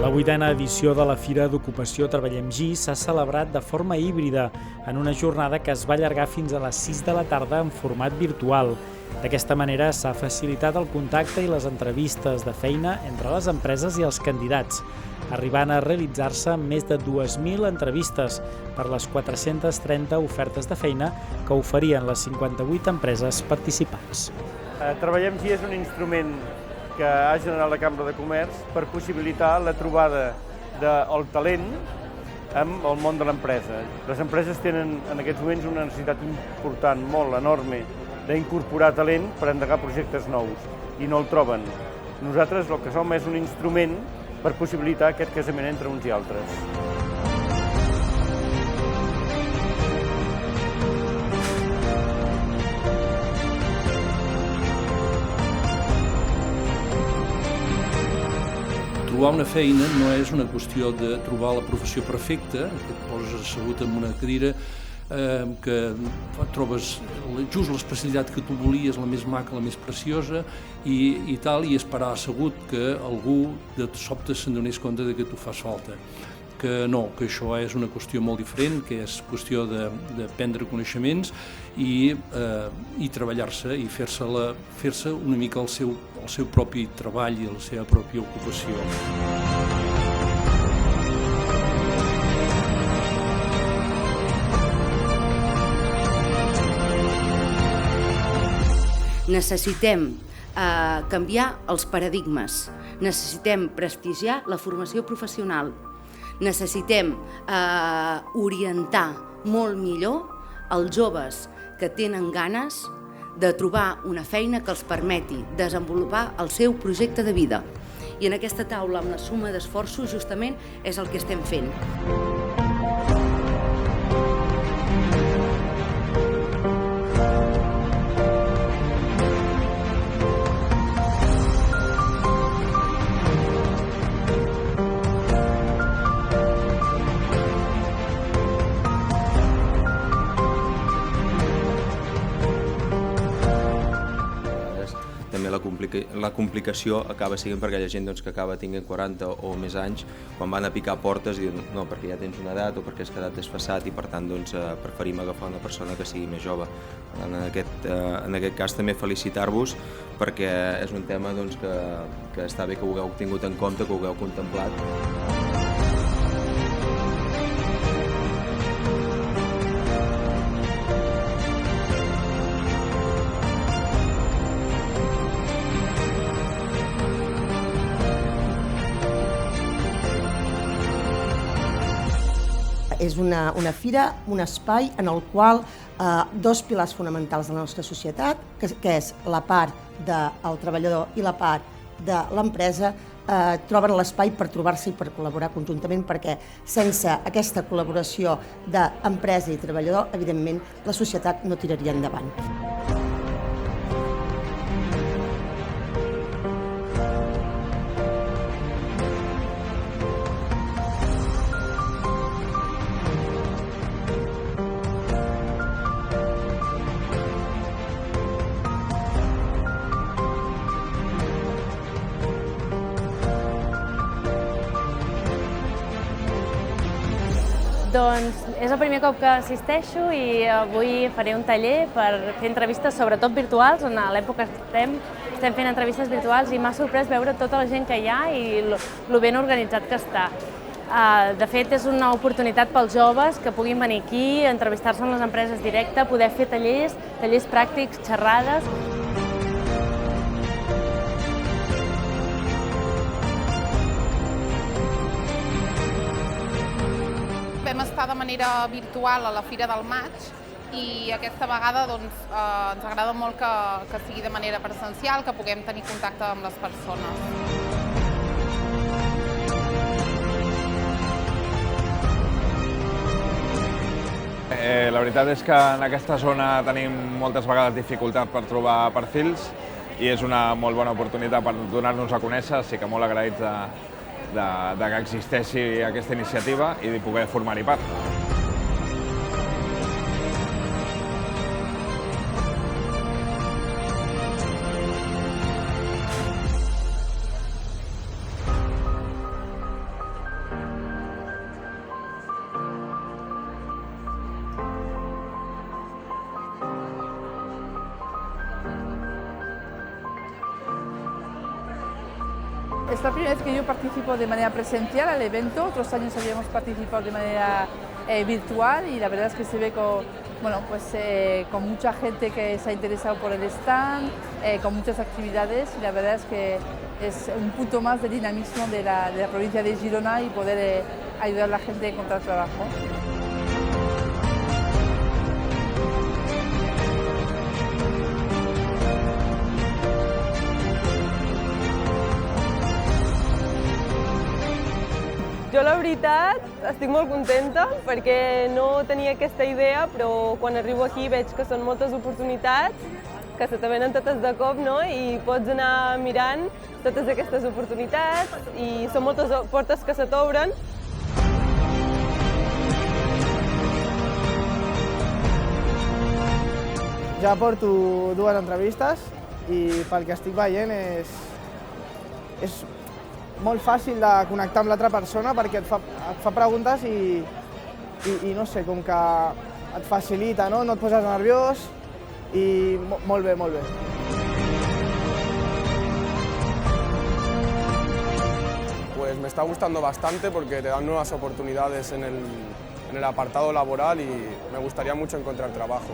La 8a edició de la Fira d'Ocupació Treballem Gi s'ha celebrat de forma híbrida en una jornada que es va allargar fins a les 6 de la tarda en format virtual. D'aquesta manera s'ha facilitat el contacte i les entrevistes de feina entre les empreses i els candidats, arribant a realitzar-se més de 2.000 entrevistes per les 430 ofertes de feina que oferien les 58 empreses participants. Treballem Gi és un instrument que ha generat la Cambra de Comerç per possibilitar la trobada del talent amb el món de l'empresa. Les empreses tenen en aquests moments una necessitat important, molt enorme, d'incorporar talent per endegar projectes nous i no el troben. Nosaltres el que som és un instrument per possibilitar aquest casament entre uns i altres. Trobar una feina no és una qüestió de trobar la professió perfecta, que et poses assegut en una cadira, que trobes just l'especialitat que tu volies, la més maca, la més preciosa, i tal, i esperar assegut que algú de sobte se'n donés compte que tu fas falta. Que no, que això és una qüestió molt diferent, que és qüestió de prendre coneixements i treballar-se i fer-se una mica el seu propi treball i la seva pròpia ocupació. Necessitem canviar els paradigmes, necessitem prestigiar la formació professional, necessitem orientar molt millor els joves que tenen ganes de trobar una feina que els permeti desenvolupar el seu projecte de vida. I en aquesta taula, amb la suma d'esforços, justament és el que estem fent. També la complicació acaba sent per aquella gent que acaba tenint 40 o més anys, quan van a picar portes i diuen no, perquè ja tens una edat o perquè has quedat desfasat i per tant preferim agafar una persona que sigui més jove. En aquest cas també felicitar-vos perquè és un tema que està bé que ho hagueu tingut en compte, que ho hagueu contemplat. És una fira, un espai en el qual dos pilars fonamentals de la nostra societat, que és la part del treballador i la part de l'empresa, troben l'espai per trobar-se i per col·laborar conjuntament, perquè sense aquesta col·laboració d'empresa i treballador, evidentment, la societat no tiraria endavant. Doncs és el primer cop que assisteixo i avui faré un taller per fer entrevistes, sobretot virtuals, on a l'època estem fent entrevistes virtuals i m'ha sorprès veure tota la gent que hi ha i lo ben organitzat que està. De fet, és una oportunitat pels joves que puguin venir aquí, entrevistar-se amb les empreses directe, poder fer tallers pràctics, xerrades. Vam estar de manera virtual a la Fira del Maig i aquesta vegada ens agrada molt que sigui de manera presencial, que puguem tenir contacte amb les persones. La veritat és que en aquesta zona tenim moltes vegades dificultat per trobar perfils i és una molt bona oportunitat per donar-nos a conèixer, sí que molt agraïts que existeixi aquesta iniciativa i de poder formar-hi part. Es la primera vez que yo participo de manera presencial al evento, otros años habíamos participado de manera virtual y la verdad es que se ve con mucha gente que se ha interesado por el stand, con muchas actividades y la verdad es que es un punto más de dinamismo de la provincia de Girona y poder ayudar a la gente a encontrar trabajo. Jo, la veritat, estic molt contenta perquè no tenia aquesta idea, però quan arribo aquí veig que són moltes oportunitats, que se te venen totes de cop, no? I pots anar mirant totes aquestes oportunitats i són moltes portes que se t'obren. Ja porto 2 entrevistes i pel que estic veient és molt fàcil de connectar amb l'altra persona perquè et fa preguntes i no sé, com que et facilita, no? No et poses nerviós i molt bé, molt bé. Pues me está gustando bastante porque te dan nuevas oportunidades en el apartado laboral y me gustaría mucho encontrar trabajo.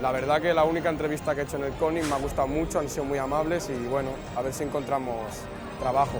La verdad que la única entrevista que he hecho en el CONIC me ha gustado mucho, han sido muy amables y bueno, a ver si encontramos trabajo.